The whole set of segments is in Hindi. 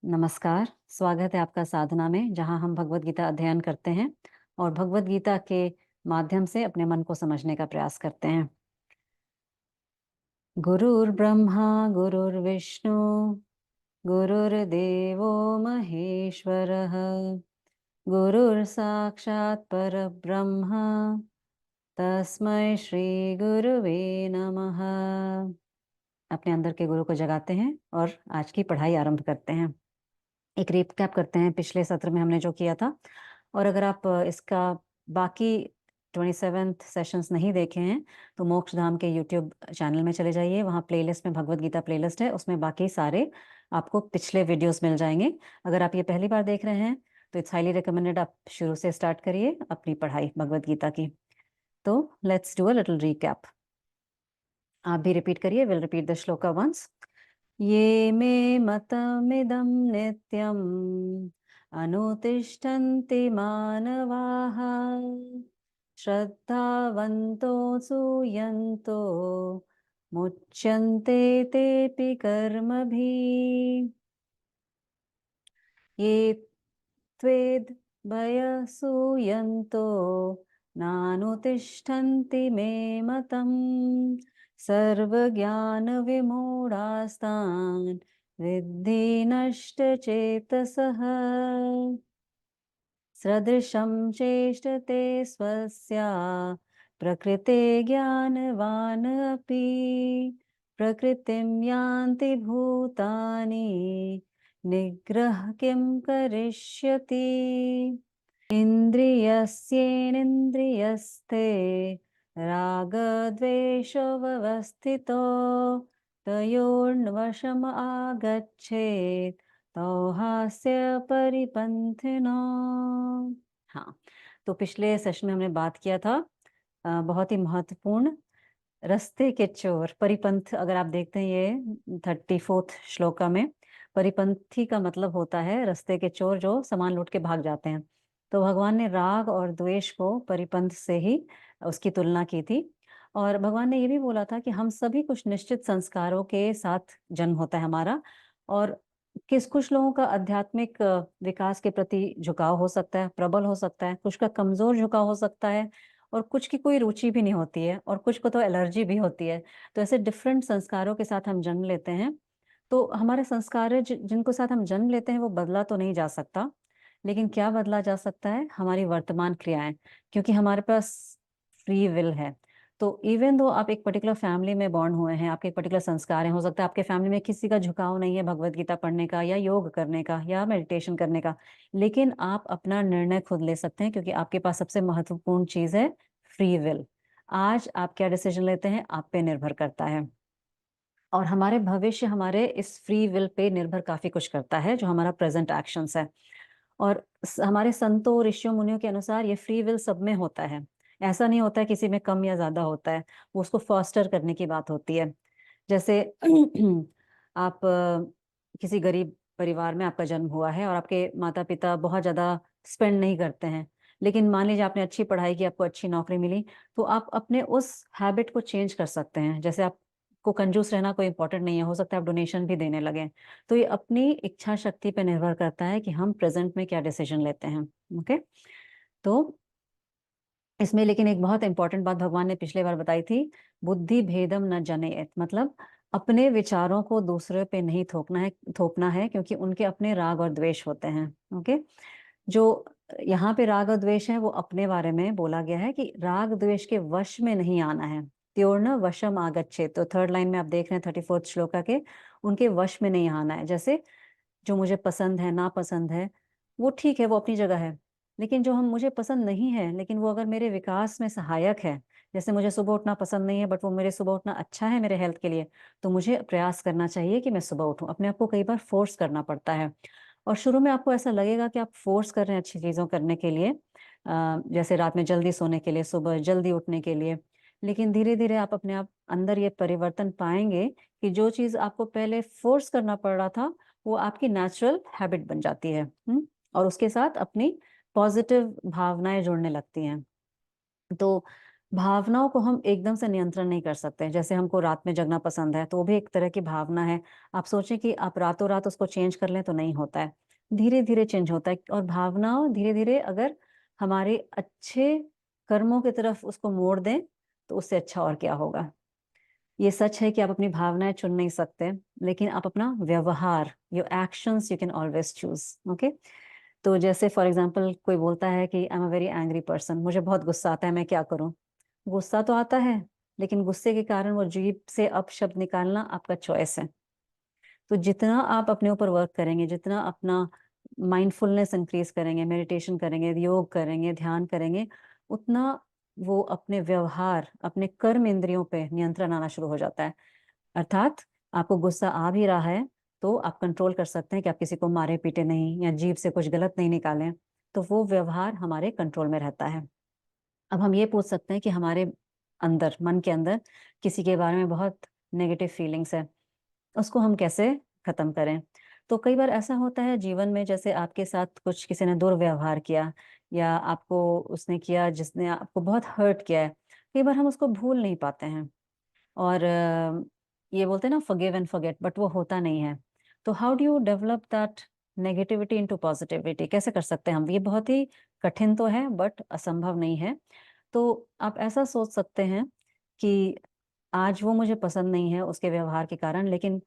नमस्कार, स्वागत है आपका साधना में, जहाँ हम भगवद गीता अध्ययन करते हैं और भगवद गीता के माध्यम से अपने मन को समझने का प्रयास करते हैं। गुरुर्ब्रह्मा गुरुर्विष्णु गुरुर्देवो महेश्वरः गुरुर्साक्षात् परब्रह्म तस्मै श्री गुरुवे नमः। अपने अंदर के गुरु को जगाते हैं और आज की पढ़ाई आरंभ करते हैं। एक रिकैप करते हैं पिछले सत्र में हमने जो किया था, और अगर आप इसका बाकी 27th सेशंस नहीं देखे हैं तो मोक्ष धाम के यूट्यूब चैनल में चले जाइए। वहाँ प्लेलिस्ट में भगवद गीता प्लेलिस्ट है, उसमें बाकी सारे आपको पिछले वीडियोस मिल जाएंगे। अगर आप ये पहली बार देख रहे हैं तो इट्स हाईली रिकमेंडेड आप शुरू से स्टार्ट करिए अपनी पढ़ाई भगवद गीता की। तो let's do a little recap. आप भी रिपीट करिए, will repeat the shloka once. ये मे मतमिदं नित्यम् अनुतिष्ठन्ति मानवाः श्रद्धावन्तो सूयन्तो मुच्यन्ते तेऽपि कर्मभिः ये त्वेद् भयसूयन्तो नानुतिष्ठन्ति मे मतम् सर्वज्ञानविमूढास्तान् विद्धि नष्टचेतसः सदृशं चेष्टते स्वस्या प्रकृते ज्ञानवान् अपि प्रकृतिं यान्ति भूतानि निग्रह किं करिष्यति इन्द्रियस्येन्द्रियस्ते रागद्वेषो व्यवस्थितो तयोर्वशम् आगच्छेत् तो हास्य परिपंथिनो। हाँ, तो पिछले सेशन में हमने बात किया था बहुत ही महत्वपूर्ण रास्ते के चोर परिपंथ। अगर आप देखते हैं ये 34th श्लोका में परिपंथी का मतलब होता है रास्ते के चोर जो सामान लूट के भाग जाते हैं। तो भगवान ने राग और द्वेष को परिपंथ से ही उसकी तुलना की थी, और भगवान ने ये भी बोला था कि हम सभी कुछ निश्चित संस्कारों के साथ जन्म होता है हमारा, और कुछ लोगों का आध्यात्मिक विकास के प्रति झुकाव हो सकता है, प्रबल हो सकता है, कुछ का कमजोर झुकाव हो सकता है, और कुछ की कोई रुचि भी नहीं होती है, और कुछ को तो एलर्जी भी होती है। तो ऐसे डिफरेंट संस्कारों के साथ हम जन्म लेते हैं। तो हमारे संस्कार जिनको साथ हम जन्म लेते हैं वो बदला तो नहीं जा सकता, लेकिन क्या बदला जा सकता है? हमारी वर्तमान क्रियाएं, क्योंकि हमारे पास फ्री विल है। तो इवन दो आप एक पर्टिकुलर फैमिली में बॉर्न हुए हैं, आपके एक पर्टिकुलर संस्कार हैं, हो सकता है आपके फैमिली में किसी का झुकाव नहीं है भगवत गीता पढ़ने का या योग करने का या मेडिटेशन करने का, लेकिन आप अपना निर्णय खुद ले सकते हैं, क्योंकि आपके पास सबसे महत्वपूर्ण चीज है फ्री विल। आज आप क्या डिसीजन लेते हैं आप पे निर्भर करता है, और हमारे भविष्य हमारे इस फ्री विल पे निर्भर काफी कुछ करता है, जो हमारा प्रेजेंट एक्शंस है। और हमारे संतों ऋषियों मुनियों के अनुसार ये फ्री विल सब में होता है, ऐसा नहीं होता है किसी में कम या ज्यादा होता है। वो उसको फॉस्टर करने की बात होती है। जैसे आप किसी गरीब परिवार में आपका जन्म हुआ है और आपके माता पिता बहुत ज्यादा स्पेंड नहीं करते हैं, लेकिन मान लीजिए आपने अच्छी पढ़ाई की, आपको अच्छी नौकरी मिली, तो आप अपने उस हैबिट को चेंज कर सकते हैं। जैसे आपको कंजूस रहना कोई इंपॉर्टेंट नहीं है, हो सकता है आप डोनेशन भी देने लगे। तो ये अपनी इच्छा शक्ति पे निर्भर करता है कि हम प्रेजेंट में क्या डिसीजन लेते हैं। ओके, तो इसमें लेकिन एक बहुत इंपॉर्टेंट बात भगवान ने पिछले बार बताई थी, बुद्धि भेदम न जनेत, मतलब अपने विचारों को दूसरे पे नहीं थोपना है, क्योंकि उनके अपने राग और द्वेष होते हैं। ओके, जो यहाँ पे राग और द्वेष है वो अपने बारे में बोला गया है कि राग द्वेष के वश में नहीं आना है। त्योर्न वशम आगच्छे, तो थर्ड लाइन में आप देख रहे हैं 34th श्लोका के, उनके वश में नहीं आना है। जैसे जो मुझे पसंद है नापसंद है वो ठीक है, वो अपनी जगह है, लेकिन जो हम मुझे पसंद नहीं है लेकिन वो अगर मेरे विकास में सहायक है, जैसे मुझे सुबह उठना पसंद नहीं है बट वो मेरे सुबह उठना अच्छा है मेरे हेल्थ के लिए, तो मुझे प्रयास करना चाहिए कि मैं सुबह उठूं। अपने आप को कई बार फोर्स करना पड़ता है, और शुरू में आपको ऐसा लगेगा कि आप फोर्स कर रहे हैं अच्छी चीज़ों करने के लिए, जैसे रात में जल्दी सोने के लिए, सुबह जल्दी उठने के लिए, लेकिन धीरे धीरे आप अपने आप अंदर ये परिवर्तन पाएंगे कि जो चीज़ आपको पहले फोर्स करना पड़ रहा था वो आपकी नेचुरल हैबिट बन जाती है। और उसके साथ अपनी पॉजिटिव भावनाएं जुड़ने लगती हैं। तो भावनाओं को हम एकदम से नियंत्रण नहीं कर सकते। जैसे हमको रात में जगना पसंद है, तो वो भी एक तरह की भावना है। आप सोचें कि आप रातों-रात उसको चेंज कर लें तो नहीं होता है। धीरे-धीरे चेंज होता है और भावनाओं धीरे-धीरे अगर हमारे अच्छे कर्मों की तरफ उसको मोड़ दें, तो उससे अच्छा और क्या होगा। ये सच है कि आप अपनी भावनाएँ चुन नहीं सकते, लेकिन आप अपना व्यवहार, your actions you can always choose, okay? तो जैसे फॉर एग्ज़ाम्पल कोई बोलता है कि I am a very angry person, मुझे बहुत गुस्सा आता है, मैं क्या करूँ? गुस्सा तो आता है, लेकिन गुस्से के कारण वो जीभ से अपशब्द निकालना आपका चॉइस है। तो जितना आप अपने ऊपर वर्क करेंगे, जितना अपना माइंडफुलनेस इंक्रीज़ करेंगे, मेडिटेशन करेंगे, योग करेंगे, ध्यान करेंगे, उतना वो अपने व्यवहार, अपने कर्म इंद्रियों पे नियंत्रण आना शुरू हो जाता है। अर्थात आपको गुस्सा आ भी रहा है, तो आप कंट्रोल कर सकते हैं कि आप किसी को मारे-पीटे नहीं या जीभ से कुछ गलत नहीं निकालें, तो वो व्यवहार हमारे कंट्रोल में रहता है। अब हम ये पूछ सकते हैं कि हमारे अंदर, मन के अंदर किसी के बारे में बहुत नेगेटिव फीलिंग्स है, उसको हम कैसे खत्म करें? तो कई बार ऐसा होता है जीवन में जैसे आपके साथ कुछ किसी ने दुर्व्यवहार किया या आपको उसने किया जिसने आपको बहुत हर्ट किया है। कई बार हम उसको भूल नहीं पाते हैं और ये बोलते हैं ना फॉरगिव एंड फॉरगेट बट वो होता नहीं है। तो how do you develop that negativity into positivity कैसे कर सकते हैं हम? ये बहुत ही कठिन तो है बट असंभव नहीं है। तो आप ऐसा सोच सकते हैं कि आज वो मुझे पसंद नहीं है उसके व्यवहार के कारण, लेकिन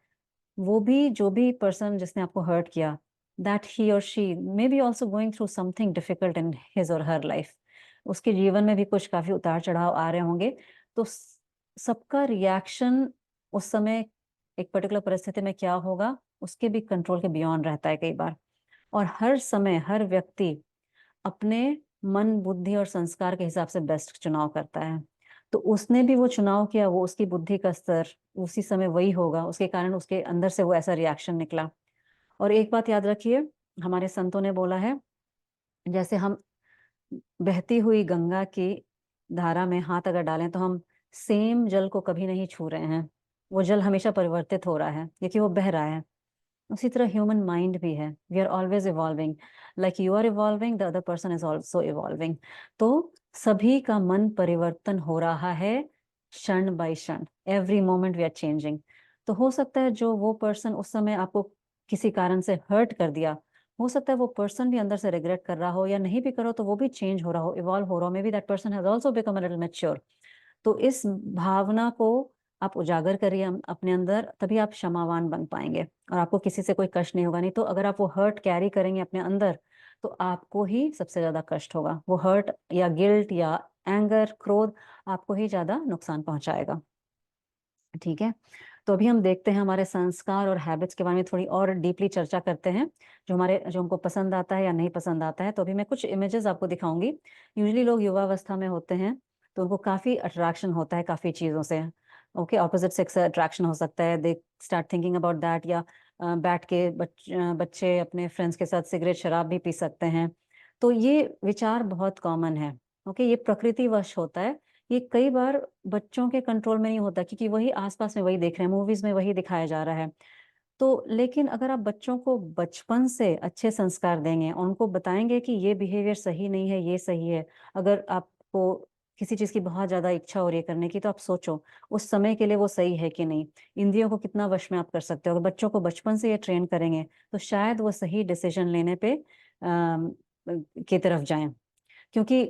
वो भी जो भी पर्सन जिसने आपको हर्ट किया, दैट ही और she may be also going through something difficult in his और हर लाइफ। उसके जीवन में भी कुछ काफ़ी उतार-चढ़ाव आ रहे होंगे, तो सबका रिएक्शन उस समय एक पर्टिकुलर परिस्थिति में क्या होगा, उसके भी कंट्रोल के बियॉन्ड रहता है कई बार। और हर समय हर व्यक्ति अपने मन, बुद्धि और संस्कार के हिसाब से बेस्ट चुनाव करता है। तो उसने भी वो चुनाव किया, वो उसकी बुद्धि का स्तर उसी समय वही होगा, उसके कारण उसके अंदर से वो ऐसा रिएक्शन निकला। और एक बात याद रखिए, हमारे संतों ने बोला है, जैसे हम बहती हुई गंगा की धारा में हाथ अगर डालें, तो हम सेम जल को कभी नहीं छू रहे हैं। वो जल हमेशा परिवर्तित हो रहा है, क्योंकि वो बह रहा है। उसी तरह ह्यूमन माइंड भी है, we are always evolving, like you are evolving the other person is also evolving. तो सभी का मन परिवर्तन हो रहा है क्षण बाय क्षण, every moment we are changing. तो हो सकता है जो वो पर्सन उस समय आपको किसी कारण से हर्ट कर दिया, हो सकता है वो पर्सन भी अंदर से रिग्रेट कर रहा हो, या नहीं भी करो तो वो भी चेंज हो रहा हो, इवॉल्व हो रहा हो, may be that person has also become a little mature. तो इस भावना को आप उजागर करिए अपने अंदर, तभी आप क्षमावान बन पाएँगे और आपको किसी से कोई कष्ट नहीं होगा। नहीं तो अगर आप वो हर्ट कैरी करेंगे अपने अंदर, तो आपको ही सबसे ज़्यादा कष्ट होगा। वो हर्ट या गिल्ट या एंगर, क्रोध आपको ही ज़्यादा नुकसान पहुँचाएगा। ठीक है? तो अभी हम देखते हैं हमारे संस्कार और हैबिट्स के बारे में थोड़ी और डीपली चर्चा करते हैं, जो हमको पसंद आता है या नहीं पसंद आता है। तो अभी मैं कुछ इमेजेस आपको दिखाऊँगी। यूजुअली लोग युवावस्था में होते हैं, तो उनको काफ़ी अट्रैक्शन होता है काफ़ी चीज़ों से। ओके, ऑपोज़िट सेक्स से अट्रैक्शन हो सकता है, they start thinking about that, या बैठ के बच्चे अपने फ्रेंड्स के साथ सिगरेट, शराब भी पी सकते हैं। तो ये विचार बहुत कॉमन है। ओके, ये प्रकृतिवश होता है। ये कई बार बच्चों के कंट्रोल में नहीं होता, क्योंकि वही आस-पास में वही देख रहे हैं, मूवीज़ में वही दिखाया जा रहा है। तो लेकिन अगर आप बच्चों को बचपन से अच्छे संस्कार देंगे और उनको बताएँगे कि ये बिहेवियर सही नहीं है, ये सही है। अगर आपको किसी चीज़ की बहुत ज़्यादा इच्छा हो रही है करने की, तो आप सोचो, उस समय के लिए वो सही है कि नहीं? इंद्रियों को कितना वश में आप कर सकते हो? अगर बच्चों को बचपन से ये ट्रेन करेंगे, तो शायद वो सही डिसीज़न लेने पे की तरफ जाएँ। क्योंकि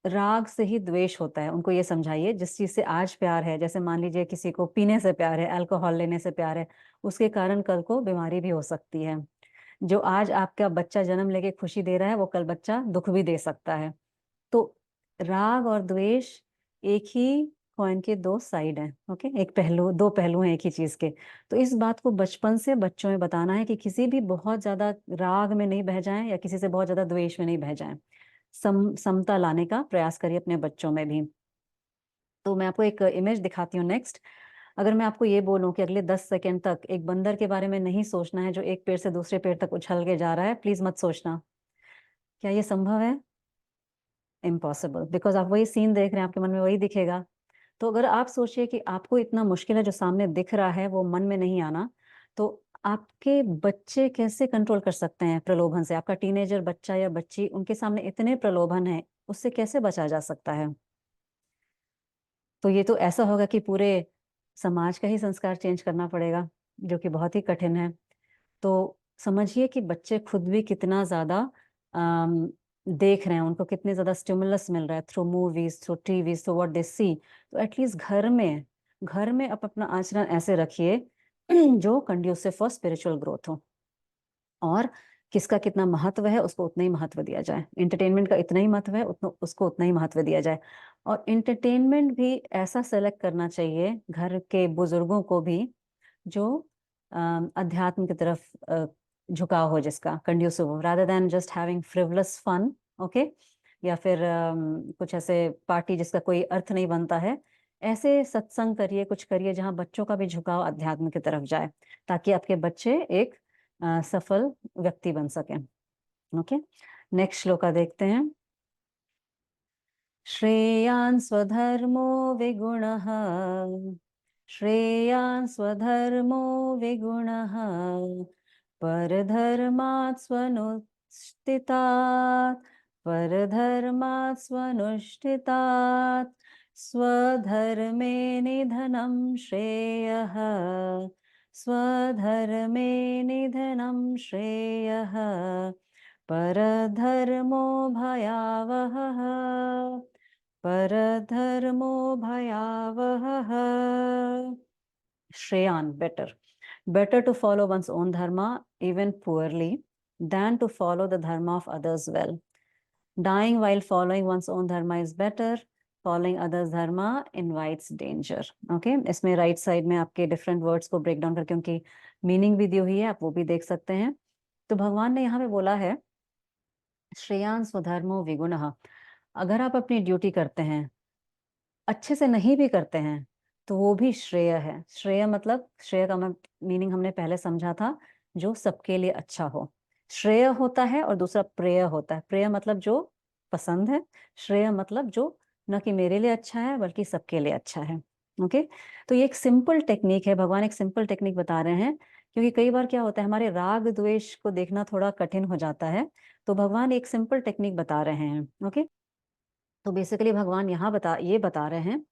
राग से ही द्वेष होता है, उनको ये समझाइए जिस चीज़ से आज प्यार है, जैसे मान लीजिए किसी को पीने से प्यार है, अल्कोहल लेने से प्यार है, उसके कारण कल को बीमारी भी हो सकती है। जो आज आपका बच्चा जन्म लेके खुशी दे रहा है, वो कल बच्चा दुःख भी दे सकता है। तो राग और द्वेष एक ही कॉइन के 2 साइड हैं, ओके? एक पहलू 2 पहलू हैं एक ही चीज़ के। तो इस बात को बचपन से बच्चों में बताना है कि किसी भी बहुत ज़्यादा राग में नहीं बह जाएँ या किसी से बहुत ज़्यादा द्वेष में नहीं बह जाएँ। समता लाने का प्रयास करिए अपने बच्चों में भी। तो मैं आपको एक इमेज दिखाती हूँ नेक्स्ट। अगर मैं आपको ये बोलूँ कि अगले 10 सेकंड तक एक बंदर के बारे में नहीं सोचना है जो एक पेड़ से दूसरे पेड़ तक उछल के जा रहा है, प्लीज़ मत सोचना। क्या ये संभव है? इम्पॉसिबल, बिकॉज़ आप वही सीन देख रहे हैं, आपके मन में वही दिखेगा। तो अगर आप सोचिए कि आपको इतना मुश्किल है, जो सामने दिख रहा है वो मन में नहीं आना, तो आपके बच्चे कैसे कंट्रोल कर सकते हैं प्रलोभन से? आपका टीनेजर बच्चा या बच्ची, उनके सामने इतने प्रलोभन हैं, उससे कैसे बचा जा सकता है? तो ये तो ऐसा होगा कि पूरे समाज का ही संस्कार चेंज करना पड़ेगा, जो कि बहुत ही कठिन है। तो समझिए कि बच्चे खुद भी कितना ज़्यादा देख रहे हैं, उनको कितने ज़्यादा स्टिमुलस मिल रहा है through movies, through TV, through what they see. तो एटलीस्ट घर में आप अपना आचरण ऐसे रखिए जो कंड्यूसिव फॉर स्पिरिचुअल ग्रोथ हो, और किसका कितना महत्व है उसको उतना ही महत्व दिया जाए। एंटरटेनमेंट का इतना ही महत्व है, उसको उतना ही महत्व दिया जाए। और एंटरटेनमेंट भी ऐसा सेलेक्ट करना चाहिए घर के बुजुर्गों को भी, जो अध्यात्म की तरफ झुकाव हो, जिसका कंड्यूसिव हो, rather than just having frivolous fun. Okay, या फिर कुछ ऐसे पार्टी जिसका कोई अर्थ नहीं बनता है। ऐसे सत्संग करिए, कुछ करिए जहाँ बच्चों का भी झुकाव अध्यात्म की तरफ जाए, ताकि आपके बच्चे एक सफल व्यक्ति बन सकें। ओके, नेक्स्ट श्लोका देखते हैं। श्रेयान् स्वधर्मो विगुणः, श्रेयान् स्वधर्मो विगुणः, परधर्मात् स्वनुष्ठितात्, परधर्मात् स्वनुष्ठितात्, स्वधर्मे निधनं श्रेयः, स्वधर्मे निधनं श्रेयः, परधर्मो भयावहः, परधर्मो भयावहः। Shreyan, better. Better to follow one's own dharma, even poorly, than to follow the dharma of others well. Dying while following one's own dharma is better. Following others dharma invites danger. Okay, इसमें राइट साइड में आपके डिफरेंट वर्ड्स को ब्रेक डाउन करके उनकी मीनिंग भी दी हुई है, आप वो भी देख सकते हैं। तो भगवान ने यहाँ पे बोला है, श्रेयान स्वधर्मो विगुणः। अगर आप अपनी ड्यूटी करते हैं, अच्छे से नहीं भी करते हैं, तो वो भी श्रेय है। श्रेय मतलब, श्रेय का मीनिंग हमने पहले समझा था, जो सबके लिए अच्छा हो। श्रेय होता है और दूसरा प्रेय होता है। प्रेय मतलब जो पसंद है, श्रेय मतलब जो न कि मेरे लिए अच्छा है बल्कि सबके लिए अच्छा है। ओके, तो ये एक सिंपल टेक्निक है, भगवान एक सिंपल टेक्निक बता रहे हैं, क्योंकि कई बार क्या होता है, हमारे राग द्वेष को देखना थोड़ा कठिन हो जाता है। तो भगवान एक सिंपल टेक्निक बता रहे हैं। ओके, तो बेसिकली भगवान यहाँ ये बता रहे हैं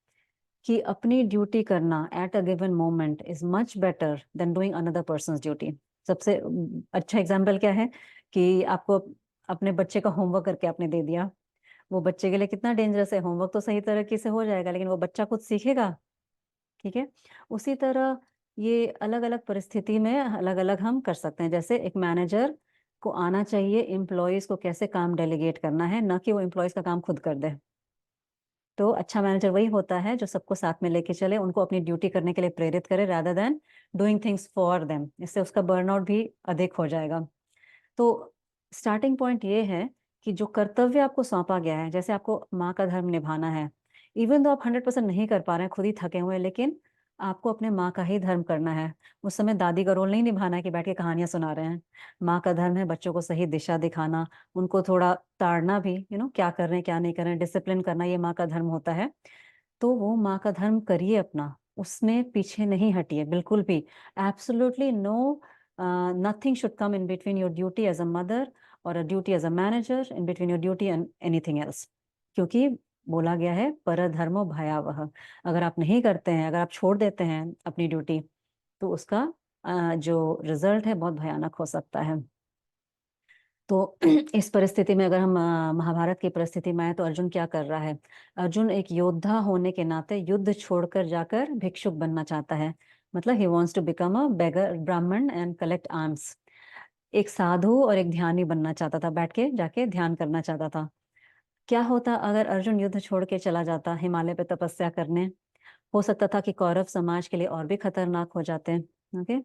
कि अपनी ड्यूटी करना at a given moment is much better than doing another persons duty. सबसे अच्छा एग्जाम्पल क्या है कि आपको अपने बच्चे का होमवर्क करके आपने दे दिया, वो बच्चे के लिए कितना डेंजरस है। होमवर्क तो सही तरीके से हो जाएगा, लेकिन वो बच्चा खुद सीखेगा। ठीक है, उसी तरह ये अलग अलग परिस्थिति में अलग अलग हम कर सकते हैं। जैसे एक मैनेजर को आना चाहिए एम्प्लॉयज को कैसे काम डेलीगेट करना है, न कि वो एम्प्लॉयज का काम खुद कर दे। तो अच्छा मैनेजर वही होता है जो सबको साथ में लेके चले, उनको अपनी ड्यूटी करने के लिए प्रेरित करे, rather than doing things for them. इससे उसका बर्नआउट भी अधिक हो जाएगा। तो स्टार्टिंग पॉइंट ये है कि जो कर्तव्य आपको सौंपा गया है, जैसे आपको माँ का धर्म निभाना है, इवन दो आप 100% नहीं कर पा रहे हैं, खुद ही थके हुए हैं, लेकिन आपको अपने माँ का ही धर्म करना है। उस समय दादी का रोल नहीं निभाना है कि बैठ के कहानियां सुना रहे हैं। माँ का धर्म है बच्चों को सही दिशा दिखाना, उनको थोड़ा ताड़ना भी, क्या कर रहे हैं क्या नहीं कर रहे हैं, डिसिप्लिन करना, ये माँ का धर्म होता है। तो वो माँ का धर्म करिए अपना, उसमें पीछे नहीं हटिए बिल्कुल भी। Absolutely no, nothing should come in between your duty as a mother or a duty as a manager, in between your duty and anything else। क्योंकि बोला गया है परधर्मो भयावह। अगर आप नहीं करते हैं, अगर आप छोड़ देते हैं अपनी ड्यूटी, तो उसका जो रिजल्ट है बहुत भयानक हो सकता है। तो इस परिस्थिति में अगर हम महाभारत की परिस्थिति में आए, तो अर्जुन क्या कर रहा है? अर्जुन एक योद्धा होने के नाते युद्ध छोड़कर जाकर भिक्षुक बनना चाहता है। मतलब ही wants to become a beggar Brahmin and collect arms. एक साधु और एक ध्यानी बनना चाहता था, बैठ के जाके ध्यान करना चाहता था। क्या होता अगर अर्जुन युद्ध छोड़ के चला जाता हिमालय पे तपस्या करने? हो सकता था कि कौरव समाज के लिए और भी खतरनाक हो जाते। ओके,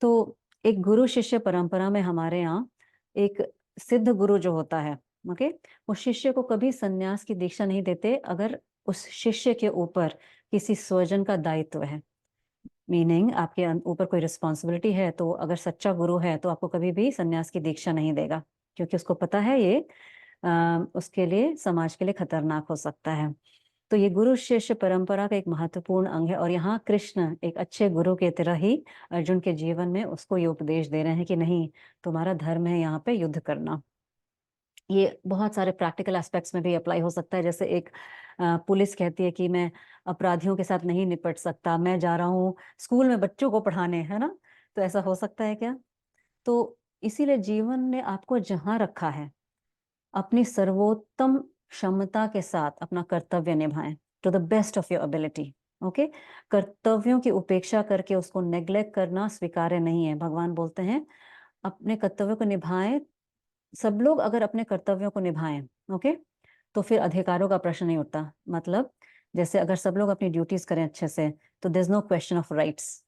तो एक गुरु शिष्य परंपरा में हमारे यहाँ एक सिद्ध गुरु जो होता है, ओके, वो शिष्य को कभी सन्यास की दीक्षा नहीं देते अगर उस शिष्य के ऊपर किसी स्वजन का दायित्व है। मीनिंग आपके ऊपर कोई रिस्पॉन्सिबिलिटी है, तो अगर सच्चा गुरु है तो आपको कभी भी सन्यास की दीक्षा नहीं देगा, क्योंकि उसको पता है ये उसके लिए, समाज के लिए खतरनाक हो सकता है। तो ये गुरु शिष्य परंपरा का एक महत्वपूर्ण अंग है, और यहाँ कृष्ण एक अच्छे गुरु के तरह ही अर्जुन के जीवन में उसको ये उपदेश दे रहे हैं कि नहीं, तुम्हारा धर्म है यहाँ पे युद्ध करना। ये बहुत सारे प्रैक्टिकल एस्पेक्ट्स में भी अप्लाई हो सकता है। जैसे एक पुलिस कहती है कि मैं अपराधियों के साथ नहीं निपट सकता, मैं जा रहा हूँ स्कूल में बच्चों को पढ़ाने, है ना? तो ऐसा हो सकता है क्या? तो इसीलिए जीवन ने आपको जहाँ रखा है, अपनी सर्वोत्तम क्षमता के साथ अपना कर्तव्य निभाएं, to the best of your ability. Okay, कर्तव्यों की उपेक्षा करके उसको नेग्लेक्ट करना स्वीकार्य नहीं है। भगवान बोलते हैं अपने कर्तव्यों को निभाएं। सब लोग अगर अपने कर्तव्यों को निभाएं, ओके, तो फिर अधिकारों का प्रश्न नहीं उठता। मतलब जैसे अगर सब लोग अपनी ड्यूटीज करें अच्छे से, तो there is no question of rights.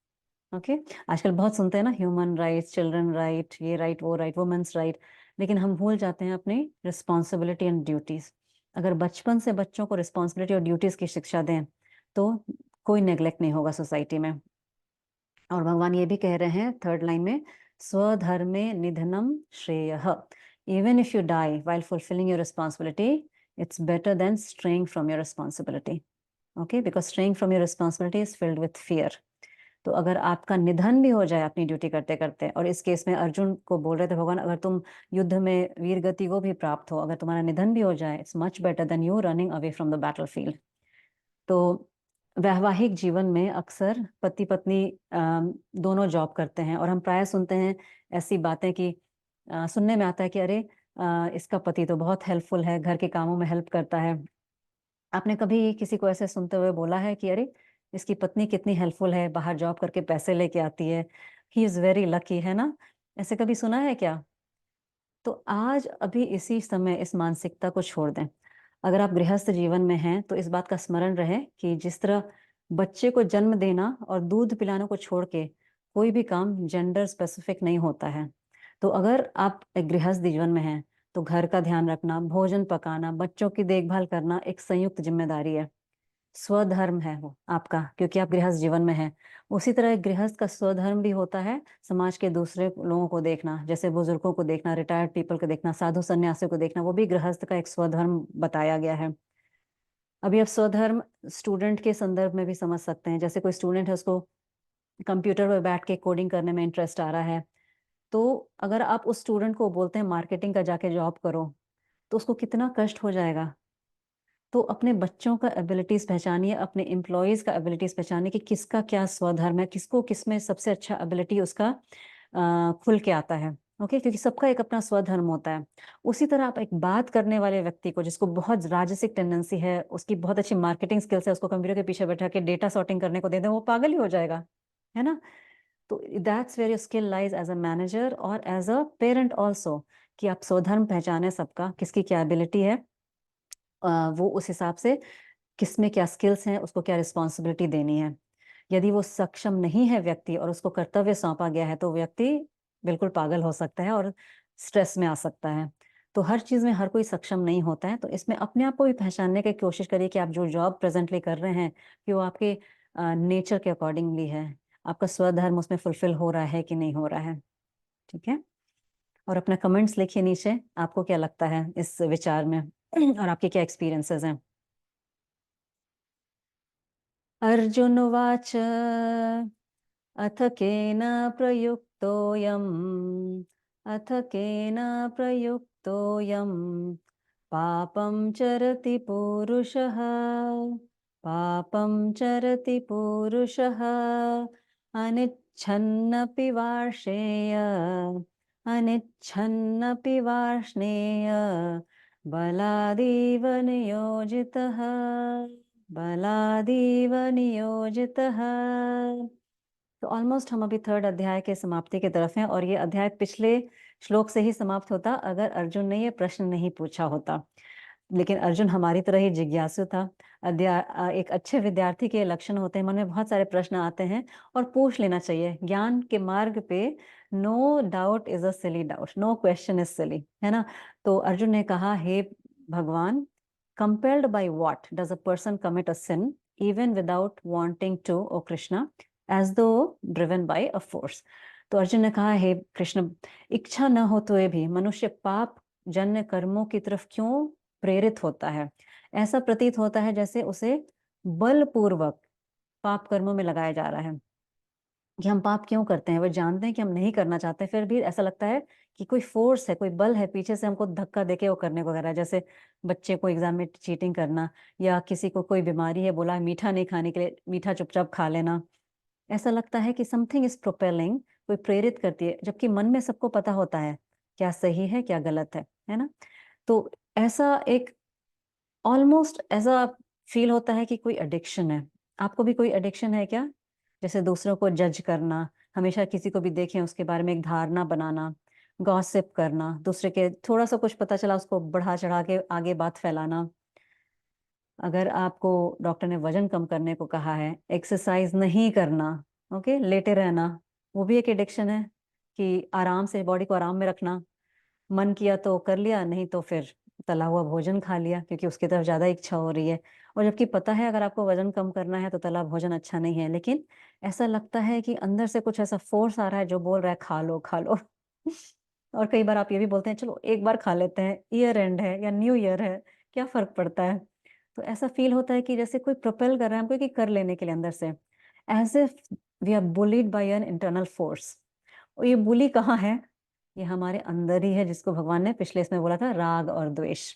Okay, आजकल बहुत सुनते हैं ना, ह्यूमन राइट्स, चिल्ड्रन राइट, ये राइट वो राइट, वुमेन्स राइट, लेकिन हम भूल जाते हैं अपनी रिस्पॉन्सिबिलिटी एंड ड्यूटीज। अगर बचपन से बच्चों को रिस्पॉन्सिबिलिटी और ड्यूटीज की शिक्षा दें तो कोई नेग्लेक्ट नहीं होगा सोसाइटी में। और भगवान ये भी कह रहे हैं थर्ड लाइन में, स्वधर्मे निधनम श्रेयः। Even if you die while fulfilling your responsibility, it's better than straying from your responsibility. Okay, because straying from your responsibility is filled with fear. तो अगर आपका निधन भी हो जाए अपनी ड्यूटी करते करते, और इस केस में अर्जुन को बोल रहे थे भगवान, अगर तुम युद्ध में वीर गति को भी प्राप्त हो, अगर तुम्हारा निधन भी हो जाए, it's much better than you running away from the battlefield. तो वैवाहिक जीवन में अक्सर पति पत्नी दोनों जॉब करते हैं, और हम प्राय सुनते हैं ऐसी बातें कि सुनने में आता है कि अरे इसका पति तो बहुत हेल्पफुल है, घर के कामों में हेल्प करता है। आपने कभी किसी को ऐसे सुनते हुए बोला है कि अरे इसकी पत्नी कितनी हेल्पफुल है, बाहर जॉब करके पैसे लेके आती है, ही इज वेरी लकी, है ना? ऐसे कभी सुना है क्या? तो आज अभी इसी समय इस मानसिकता को छोड़ दें। अगर आप गृहस्थ जीवन में हैं तो इस बात का स्मरण रहे कि जिस तरह बच्चे को जन्म देना और दूध पिलाने को छोड़ के कोई भी काम जेंडर स्पेसिफिक नहीं होता है। तो अगर आप एक गृहस्थ जीवन में हैं तो घर का ध्यान रखना, भोजन पकाना, बच्चों की देखभाल करना एक संयुक्त जिम्मेदारी है। स्वधर्म है वो आपका, क्योंकि आप गृहस्थ जीवन में हैं। उसी तरह एक गृहस्थ का स्वधर्म भी होता है समाज के दूसरे लोगों को देखना, जैसे बुजुर्गों को देखना, रिटायर्ड पीपल को देखना, साधु सन्यासियों को देखना, वो भी गृहस्थ का एक स्वधर्म बताया गया है। अभी आप स्वधर्म स्टूडेंट के संदर्भ में भी समझ सकते हैं। जैसे कोई स्टूडेंट है, उसको कंप्यूटर पर बैठ के कोडिंग करने में इंटरेस्ट आ रहा है, तो अगर आप उस स्टूडेंट को बोलते हैं मार्केटिंग का जाके जॉब करो, तो उसको कितना कष्ट हो जाएगा। तो अपने बच्चों का एबिलिटीज पहचानिए, अपने एम्प्लॉयज का एबिलिटीज पहचानिए कि किसका क्या स्वधर्म है, किसको किसमें सबसे अच्छा एबिलिटी उसका खुल के आता है। ओके, क्योंकि सबका एक अपना स्वधर्म होता है। उसी तरह आप एक बात करने वाले व्यक्ति को, जिसको बहुत राजसिक टेंडेंसी है, उसकी बहुत अच्छी मार्केटिंग स्किल्स है, उसको कंप्यूटर के पीछे बैठा के डेटा सॉर्टिंग करने को दे दें, वो पागल ही हो जाएगा, है ना? तो that's where your skill lies as a manager और एज अ पेरेंट ऑल्सो, कि आप स्वधर्म पहचाने सबका, किसकी क्या एबिलिटी है, वो उस हिसाब से किसमें क्या स्किल्स हैं, उसको क्या रिस्पॉन्सिबिलिटी देनी है। यदि वो सक्षम नहीं है व्यक्ति और उसको कर्तव्य सौंपा गया है, तो व्यक्ति बिल्कुल पागल हो सकता है और स्ट्रेस में आ सकता है। तो हर चीज में हर कोई सक्षम नहीं होता है। तो इसमें अपने आप को भी पहचानने की कोशिश करिए कि आप जो जॉब प्रेजेंटली कर रहे हैं कि वो आपके नेचर के अकॉर्डिंगली है, आपका स्वधर्म उसमें फुलफिल हो रहा है कि नहीं हो रहा है। ठीक है, और अपना कमेंट्स लिखिए नीचे, आपको क्या लगता है इस विचार में और आपके क्या एक्सपीरियंसेस हैं। अर्जुन उवाच अथ केन प्रयुक्तोऽयम् अथ केन प्रयुक्तोऽयम् पापं चरति पूरुषः पापं चरति पूरुषः अनिच्छन्नपि वार्ष्णेय अनिच्छन्नपि वार्ष्णेय बलादेव नियोजितः बलादेव नियोजितः। तो ऑलमोस्ट हम अभी थर्ड अध्याय के समाप्ति की तरफ हैं, और ये अध्याय पिछले श्लोक से ही समाप्त होता अगर अर्जुन ने ये प्रश्न नहीं पूछा होता। लेकिन अर्जुन हमारी तरह ही जिज्ञासु था। एक अच्छे विद्यार्थी के लक्षण होते हैं, मन में बहुत सारे प्रश्न आते हैं और पूछ लेना चाहिए। ज्ञान के मार्ग पे no doubt is a silly doubt, no question is silly, है ना? तो अर्जुन ने कहा, हे भगवान, compelled by what does a person commit a sin even without wanting to, O Krishna, as though driven by a force? तो अर्जुन ने कहा, हे कृष्ण, इच्छा न हो तो भी मनुष्य पाप जन्य कर्मों की तरफ क्यों प्रेरित होता है? ऐसा प्रतीत होता है जैसे उसे बलपूर्वक पाप कर्मों में लगाया जा रहा है। कि हम पाप क्यों करते हैं, वो जानते हैं कि हम नहीं करना चाहते, फिर भी ऐसा लगता है कि कोई फोर्स है, कोई बल है पीछे से हमको धक्का देके वो करने को कह रहा है। जैसे बच्चे को एग्जाम में चीटिंग करना, या किसी को कोई बीमारी है, बोला मीठा नहीं खाने के लिए, मीठा चुपचाप खा लेना। ऐसा लगता है कि समथिंग इज प्रोपेलिंग, कोई प्रेरित करती है, जबकि मन में सबको पता होता है क्या सही है क्या गलत है ना। तो ऐसा एक ऑलमोस्ट ऐसा फील होता है कि कोई एडिक्शन है। आपको भी कोई एडिक्शन है क्या? जैसे दूसरों को जज करना, हमेशा किसी को भी देखें उसके बारे में एक धारणा बनाना, गॉसिप करना, दूसरे के थोड़ा सा कुछ पता चला उसको बढ़ा चढ़ा के आगे बात फैलाना। अगर आपको डॉक्टर ने वजन कम करने को कहा है, एक्सरसाइज नहीं करना, ओके, लेटे रहना, वो भी एक एडिक्शन है कि आराम से बॉडी को आराम में रखना। मन किया तो कर लिया, नहीं तो फिर तला हुआ भोजन खा लिया क्योंकि उसकी तरफ ज्यादा इच्छा हो रही है। और जबकि पता है अगर आपको वजन कम करना है तो तला भोजन अच्छा नहीं है, लेकिन ऐसा लगता है कि अंदर से कुछ ऐसा फोर्स आ रहा है जो बोल रहा है खा लो खा लो। और कई बार आप ये भी बोलते हैं चलो एक बार खा लेते हैं, ईयर एंड है या न्यू ईयर है, क्या फर्क पड़ता है। तो ऐसा फील होता है कि जैसे कोई प्रोपेल कर रहा है हमको कि कर लेने के लिए अंदर से, as if we are bullied by an internal force. और ये बुली कहाँ है? ये हमारे अंदर ही है, जिसको भगवान ने पिछले इसमें बोला था, राग और द्वेष।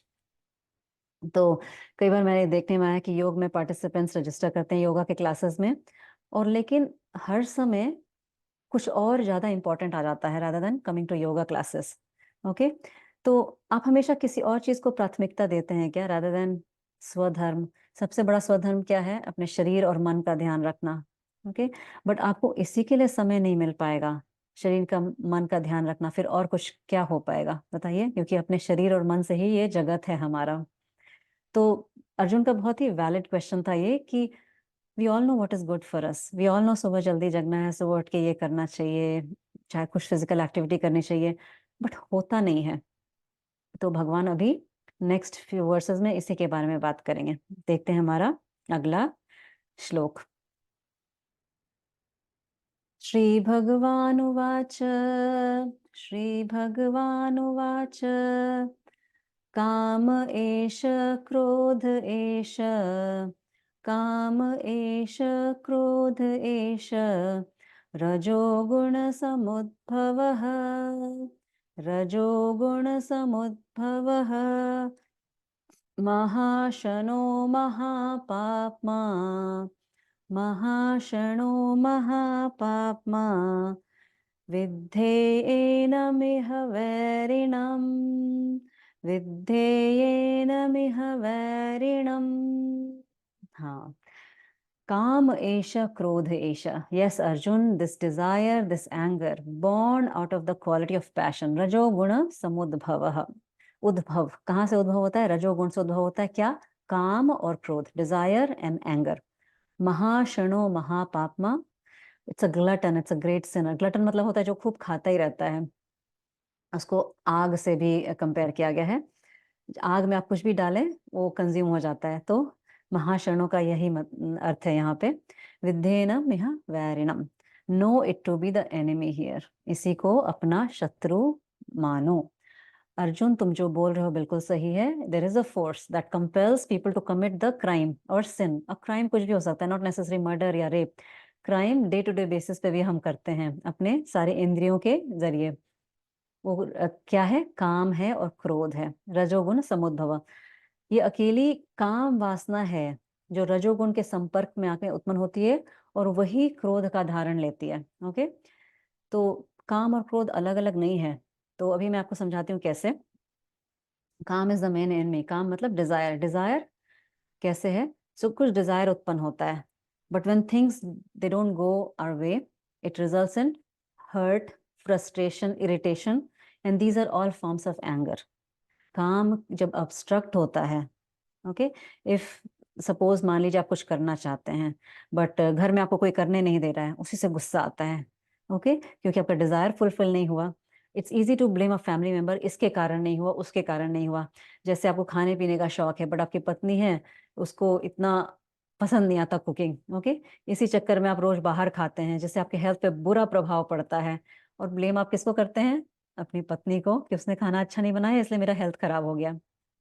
तो कई बार मैंने देखने में आया कि योग में पार्टिसिपेंट्स रजिस्टर करते हैं योगा के क्लासेस में, और लेकिन हर समय कुछ और ज्यादा इंपॉर्टेंट आ जाता है rather than coming to yoga classes. Okay, तो आप हमेशा किसी और चीज को प्राथमिकता देते हैं क्या रादर देन स्वधर्म? सबसे बड़ा स्वधर्म क्या है? अपने शरीर और मन का ध्यान रखना। ओके, बट आपको इसी के लिए समय नहीं मिल पाएगा, शरीर का मन का ध्यान रखना, फिर और कुछ क्या हो पाएगा बताइए? क्योंकि अपने शरीर और मन से ही ये जगत है हमारा। तो अर्जुन का बहुत ही वैलिड क्वेश्चन था ये कि we all know what is good for us, we all know सुबह जल्दी जगना है, सुबह उठ के ये करना चाहिए, चाहे कुछ फिजिकल एक्टिविटी करनी चाहिए, बट होता नहीं है। तो भगवान अभी नेक्स्ट फ्यू वर्सेस में इसी के बारे में बात करेंगे। देखते हैं हमारा अगला श्लोक। श्री भगवानुवाच, श्री भगवानुवाच, काम एष क्रोध एष, काम एष क्रोध एष, रजोगुणसमुद्भवः, रजोगुणसमुद्भवः, महाशनो महापाप्मा, महाशनो महापाप्मा, विद्धेयेनमिह वैरिणम्, विद्धेयेनमिह वैरिणम्। हाँ, काम एष क्रोध एष, yes Arjun, this desire, this anger born out of the quality of passion, रजोगुण समुद्भवः। उद्भव कहाँ से उद्भव होता है? रजोगुण से उद्भव होता है क्या? काम और क्रोध, डिजायर एंड एंगर। महाशनो महापाप्मा, it's a glutton, it's a great sinner. Glutton मतलब होता है जो खूब खाता ही रहता है। उसको आग से भी कंपेयर किया गया है, आग में आप कुछ भी डालें वो कंज्यूम हो जाता है। तो महाशरणों का यही अर्थ है यहाँ पे। विद्धेनम यह वैरिणम, know it to be the enemy here, इसी को अपना शत्रु मानो। अर्जुन तुम जो बोल रहे हो बिल्कुल सही है। There is a force that compels people to commit the crime और सिन। अब क्राइम कुछ भी हो सकता है, नॉट नेसेसरी मर्डर या rape. Crime day to day basis पे भी हम करते हैं अपने सारे इंद्रियों के जरिए। वो क्या है? काम है और क्रोध है, रजोगुण समुद्भव। ये अकेली काम वासना है जो रजोगुण के संपर्क में आके उत्पन्न होती है और वही क्रोध का धारण लेती है। ओके, तो काम और क्रोध अलग अलग नहीं है। तो अभी मैं आपको समझाती हूँ कैसे। काम इज द मेन एनिमी। काम मतलब डिजायर। डिजायर कैसे है? सो कुछ डिजायर उत्पन्न होता है, but when things they don't go our way, it results in hurt, frustration, irritation, and these are all forms of anger. काम जब obstruct होता है, ओके, इफ सपोज मान लीजिए आप कुछ करना चाहते हैं बट घर में आपको कोई करने नहीं दे रहा है, उसी से गुस्सा आता है। ओके, क्योंकि आपका डिजायर फुलफिल नहीं हुआ। It's easy to blame a family member, इसके कारण नहीं हुआ, उसके कारण नहीं हुआ। जैसे आपको खाने पीने का शौक है बट आपकी पत्नी है, उसको इतना पसंद नहीं आता कुकिंग। ओके, इसी चक्कर में आप रोज बाहर खाते हैं, जिससे आपके हेल्थ पे बुरा प्रभाव पड़ता है। और ब्लेम आप किसको करते हैं? अपनी पत्नी को, कि उसने खाना अच्छा नहीं बनाया इसलिए मेरा हेल्थ खराब हो गया।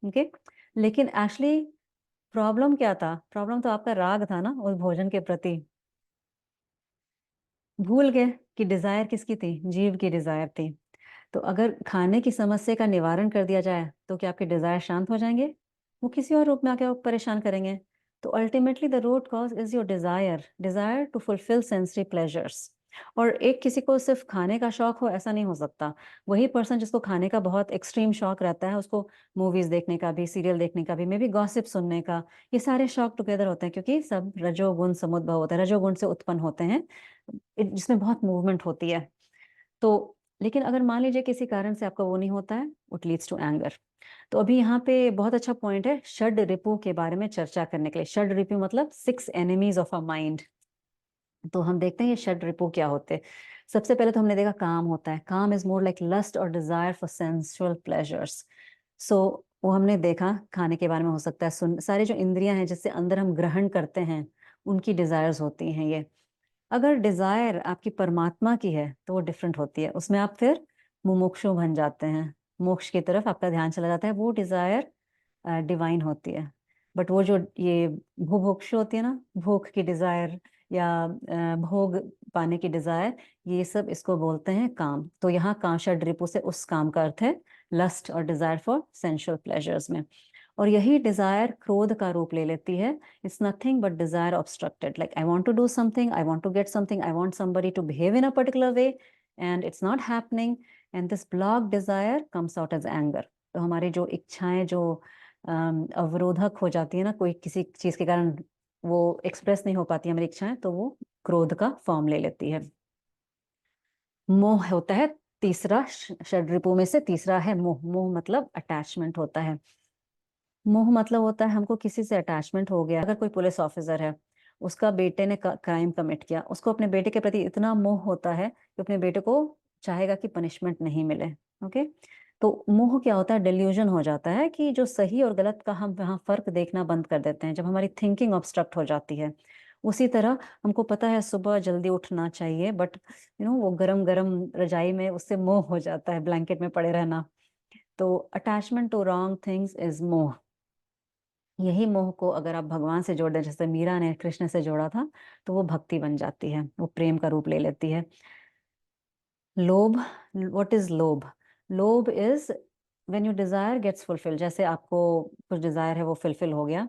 ओके, लेकिन एक्चुअली प्रॉब्लम क्या था? प्रॉब्लम तो आपका राग था ना उस भोजन के प्रति। भूल गए कि डिजायर किसकी थी, जीव की डिजायर थी। तो अगर खाने की समस्या का निवारण कर दिया जाए तो क्या आपके डिजायर शांत हो जाएंगे? वो किसी और रूप में आके आपको परेशान करेंगे। तो ultimately the root cause is your desire, desire to fulfil sensory pleasures. और एक किसी को सिर्फ खाने का शौक हो ऐसा नहीं हो सकता। वही पर्सन जिसको खाने का बहुत एक्सट्रीम शौक रहता है, उसको मूवीज देखने का भी, सीरियल देखने का भी, मे बी गॉसिप सुनने का, ये सारे शौक टुगेदर होते हैं, क्योंकि सब रजोगुण समुद्भव होता है, रजोगुण से उत्पन्न होते हैं, जिसमें बहुत मूवमेंट होती है। तो लेकिन अगर मान लीजिए किसी कारण से आपका वो नहीं होता है, इट लीड्स टू एंगर। तो अभी यहाँ पे बहुत अच्छा पॉइंट है षड रिपु के बारे में चर्चा करने के लिए। षड रिपु मतलब 6 एनिमीज ऑफ अ माइंड। तो हम देखते हैं ये षड रिपु क्या होते हैं। सबसे पहले तो हमने देखा काम होता है। काम इज मोर लाइक लस्ट और डिजायर फॉर सेंसुअल प्लेजर्स। सो वो हमने देखा खाने के बारे में हो सकता है, सुन, सारी जो इंद्रियां हैं जिससे अंदर हम ग्रहण करते हैं, उनकी डिजायर्स होती हैं ये। अगर डिजायर आपकी परमात्मा की है तो वो डिफरेंट होती है, उसमें आप फिर मुमुक्षु बन जाते हैं, मोक्ष की तरफ आपका ध्यान चला जाता है, वो डिजायर डिवाइन होती है। बट वो जो ये भूभुक्षु होती है ना, भूख की डिजायर या भोग पाने की डिजायर, ये सब इसको बोलते हैं काम। तो यहाँ काम षड रिपु से उस काम का अर्थ है लस्ट और डिजायर फॉर सेंशुअल प्लेजर्स में। और यही डिजायर क्रोध का रूप ले लेती है। It's nothing but desire obstructed, like I want to do something, I want to get something, I want somebody to behave in a particular way and it's not happening, and this block desire comes out as anger. तो हमारी जो इच्छाएं जो अवरोधक हो जाती है ना, कोई किसी चीज के कारण वो एक्सप्रेस नहीं हो पाती हमारी इच्छाएं, तो वो क्रोध का फॉर्म ले लेती है। मोह होता है तीसरा, षड्रिपु में से तीसरा है मोह। मोह मतलब अटैचमेंट होता है। मोह मतलब होता है हमको किसी से अटैचमेंट हो गया। अगर कोई पुलिस ऑफिसर है, उसका बेटे ने क्राइम कमिट किया, उसको अपने बेटे के प्रति इतना मोह होता है कि अपने बेटे को चाहेगा कि पनिशमेंट नहीं मिले। ओके, तो मोह क्या होता है? डिल्यूजन हो जाता है कि जो सही और गलत का हम वहाँ फर्क देखना बंद कर देते हैं, जब हमारी थिंकिंग ऑब्स्ट्रक्ट हो जाती है। उसी तरह हमको पता है सुबह जल्दी उठना चाहिए, बट वो गरम गरम रजाई में उससे मोह हो जाता है, ब्लैंकेट में पड़े रहना। तो attachment to wrong things is मोह। यही मोह को अगर आप भगवान से जोड़ दें, जैसे मीरा ने कृष्ण से जोड़ा था, तो वो भक्ति बन जाती है, वो प्रेम का रूप ले लेती है। लोभ, व्हाट इज लोभ? लोभ is when you desire gets fulfil. जैसे आपको कुछ डिजायर है, वो फुलफिल हो गया,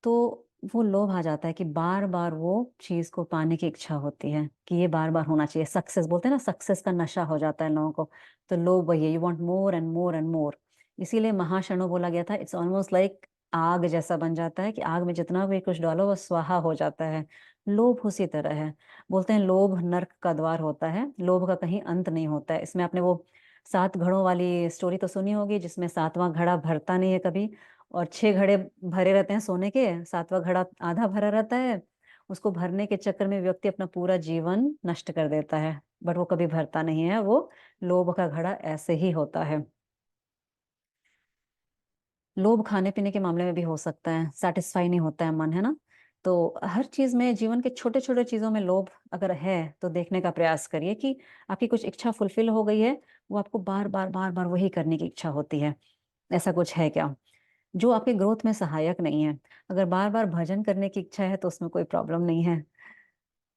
तो वो लोभ आ जाता है कि बार बार वो चीज को पाने की इच्छा होती है, कि ये बार बार होना चाहिए। सक्सेस बोलते हैं ना, सक्सेस का नशा हो जाता है लोगों को। तो लोभ वही है, you want more and more and more. इसीलिए महाशनो बोला गया था, इट्स ऑलमोस्ट लाइक आग जैसा बन जाता है, कि आग में जितना भी कुछ डालो वो स्वाहा हो जाता है। लोभ उसी तरह है। बोलते हैं लोभ नर्क का द्वार होता है, लोभ का कहीं अंत नहीं होता है। इसमें आपने वो 7 घड़ों वाली स्टोरी तो सुनी होगी, जिसमें 7वां घड़ा भरता नहीं है कभी, और 6 घड़े भरे रहते हैं सोने के, 7वां घड़ा आधा भरा रहता है। उसको भरने के चक्कर में व्यक्ति अपना पूरा जीवन नष्ट कर देता है, बट वो कभी भरता नहीं है। वो लोभ का घड़ा ऐसे ही होता है। लोभ खाने पीने के मामले में भी हो सकता है, सेटिस्फाई नहीं होता है मन, है ना। तो हर चीज में, जीवन के छोटे छोटे चीजों में लोभ अगर है तो देखने का प्रयास करिए कि आपकी कुछ इच्छा फुलफिल हो गई है, वो आपको बार बार बार बार वही करने की इच्छा होती है। ऐसा कुछ है क्या जो आपके ग्रोथ में सहायक नहीं है? अगर बार बार भजन करने की इच्छा है तो उसमें कोई प्रॉब्लम नहीं है।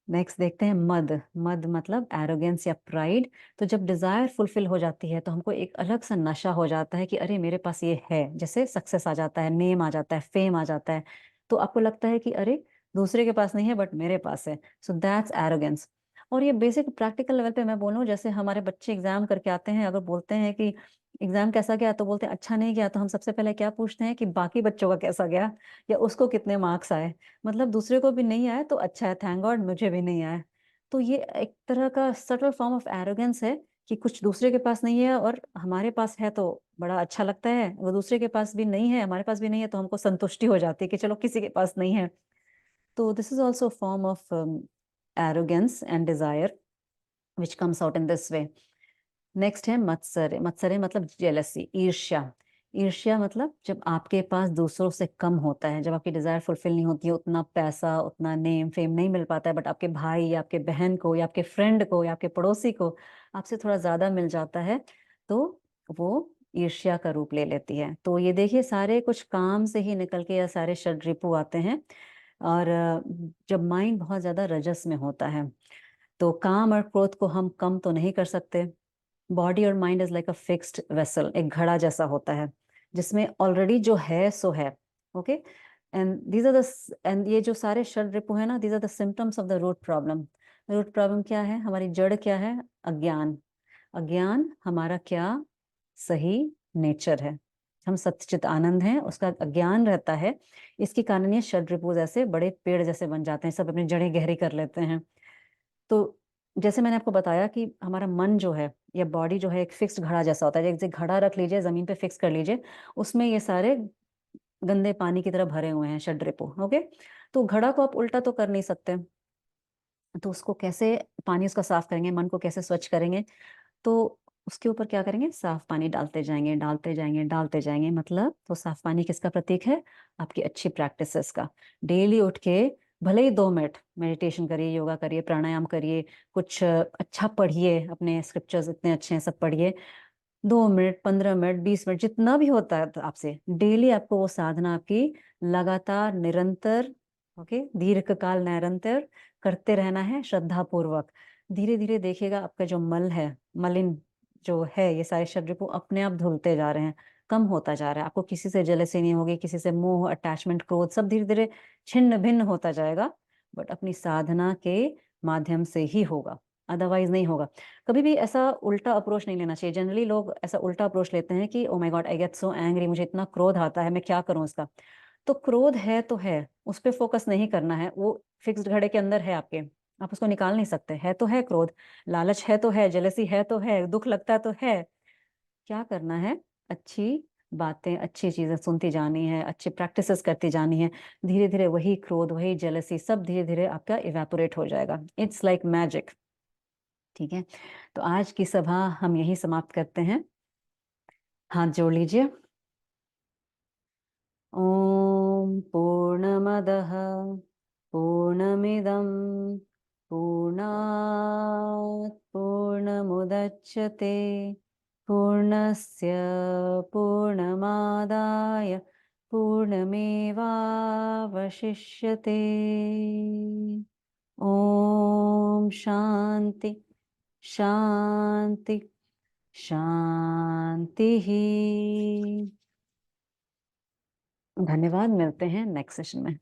नेक्स्ट देखते हैं मद। मद मतलब एरोगेंस या प्राइड। तो जब डिजायर फुलफिल हो जाती है तो हमको एक अलग सा नशा हो जाता है कि अरे मेरे पास ये है, जैसे सक्सेस आ जाता है, नेम आ जाता है, फेम आ जाता है, तो आपको लगता है कि अरे दूसरे के पास नहीं है बट मेरे पास है। So that's arrogance. और ये बेसिक प्रैक्टिकल लेवल पे मैं बोलूँ, जैसे हमारे बच्चे एग्जाम करके आते हैं, अगर बोलते हैं कि एग्जाम कैसा गया, तो बोलते हैं अच्छा नहीं गया, तो हम सबसे पहले क्या पूछते हैं कि बाकी बच्चों का कैसा गया, या उसको कितने मार्क्स आए। मतलब दूसरे को भी नहीं आए तो अच्छा है, थैंक गॉड मुझे भी नहीं आए। तो ये एक तरह का सटल फॉर्म ऑफ एरोगेंस है, कि कुछ दूसरे के पास नहीं है और हमारे पास है तो बड़ा अच्छा लगता है, वो दूसरे के पास भी नहीं है, हमारे पास भी नहीं है, तो हमको संतुष्टि हो जाती है कि चलो किसी के पास नहीं है। तो this is also form of arrogance and desire which comes out in this way. Next है मत्सरे। मत्सरे मतलब जेलसी, ईर्ष्या। ईर्ष्या मतलब जब आपके पास दूसरों से कम होता है, जब आपकी डिजायर फुलफिल नहीं होती है, उतना पैसा, उतना नेम फेम नहीं मिल पाता है, बट आपके भाई या आपके बहन को या आपके फ्रेंड को या आपके पड़ोसी को आपसे थोड़ा ज्यादा मिल जाता है, तो वो ईर्ष्या का रूप ले लेती है। तो ये देखिए सारे कुछ काम से ही निकल के या सारे षड्रिपु आते हैं। और जब माइंड बहुत ज्यादा रजस में होता है, तो काम और क्रोध को हम कम तो नहीं कर सकते। बॉडी और mind is like a fixed vessel, एक घड़ा जैसा होता है जिसमें ऑलरेडी जो है सो है। Okay, and these are the, and ये जो सारे षड रिपु है ना, these are the symptoms of the root problem. Root problem क्या है? हमारी जड़ क्या है? अज्ञान। अज्ञान हमारा क्या सही नेचर है? हम सच्चित आनंद हैं, उसका अज्ञान रहता है। इसके कारण ये षड रिपु ऐसे बड़े पेड़ जैसे बन जाते हैं, सब अपनी जड़ें गहरी कर लेते हैं। तो जैसे मैंने आपको बताया कि हमारा मन जो है या बॉडी जो है एक फिक्स्ड घड़ा जैसा होता है। जैसे घड़ा रख लीजिए, जमीन पे फिक्स कर लीजिए, उसमें ये सारे गंदे पानी की तरह भरे हुए हैं षड रिपु। ओके, तो घड़ा को आप उल्टा तो कर नहीं सकते, तो उसको कैसे पानी उसका साफ करेंगे, मन को कैसे स्वच्छ करेंगे? तो उसके ऊपर क्या करेंगे? साफ पानी डालते जाएंगे, डालते जाएंगे, डालते जाएंगे। मतलब तो साफ पानी किसका प्रतीक है? आपकी अच्छी प्रैक्टिसेस का। डेली उठ के भले ही 2 मिनट मेडिटेशन करिए, योगा करिए, प्राणायाम करिए, कुछ अच्छा पढ़िए, अपने स्क्रिप्चर्स इतने अच्छे हैं सब पढ़िए। 2 मिनट, 15 मिनट, 20 मिनट, जितना भी होता है तो आपसे डेली आपको वो साधना आपकी लगातार निरंतर, ओके, दीर्घ काल निरंतर करते रहना है श्रद्धा पूर्वक। धीरे धीरे देखिएगा आपका जो मल है, मलिन जो है, ये सारे शरीर को अपने आप धुलते जा रहे हैं, कम होता जा रहा है। आपको किसी से जेलसी नहीं होगी, किसी से मोह, अटैचमेंट, क्रोध सब धीरे धीरे छिन्न भिन्न होता जाएगा। बट अपनी साधना के माध्यम से ही होगा, अदरवाइज नहीं होगा। कभी भी ऐसा उल्टा अप्रोच नहीं लेना चाहिए। जनरली लोग ऐसा उल्टा अप्रोच लेते हैं कि oh my God, I get so angry, मुझे इतना क्रोध आता है, मैं क्या करूं इसका? तो क्रोध है तो है, उस पर फोकस नहीं करना है। वो फिक्स्ड घड़े के अंदर है आपके, आप उसको निकाल नहीं सकते। है तो है क्रोध, लालच है तो है, जेलसी है तो है, दुख लगता है तो है। क्या करना है? अच्छी बातें, अच्छी चीजें सुनती जानी है, अच्छी प्रैक्टिसेस करती जानी है। धीरे धीरे वही क्रोध, वही जेलसी सब धीरे धीरे आपका इवेपोरेट हो जाएगा। It's like magic. ठीक है, तो आज की सभा हम यही समाप्त करते हैं। हाथ जोड़ लीजिए। ओम पूर्णमदः पूर्णमिदं पूर्णात् पूर्णमुदच्यते पूर्णस्य पूर्णमादाय पूर्णमेवावशिष्यते। ओम शांति शांति शांति ही। धन्यवाद, मिलते हैं नेक्स्ट सेशन में।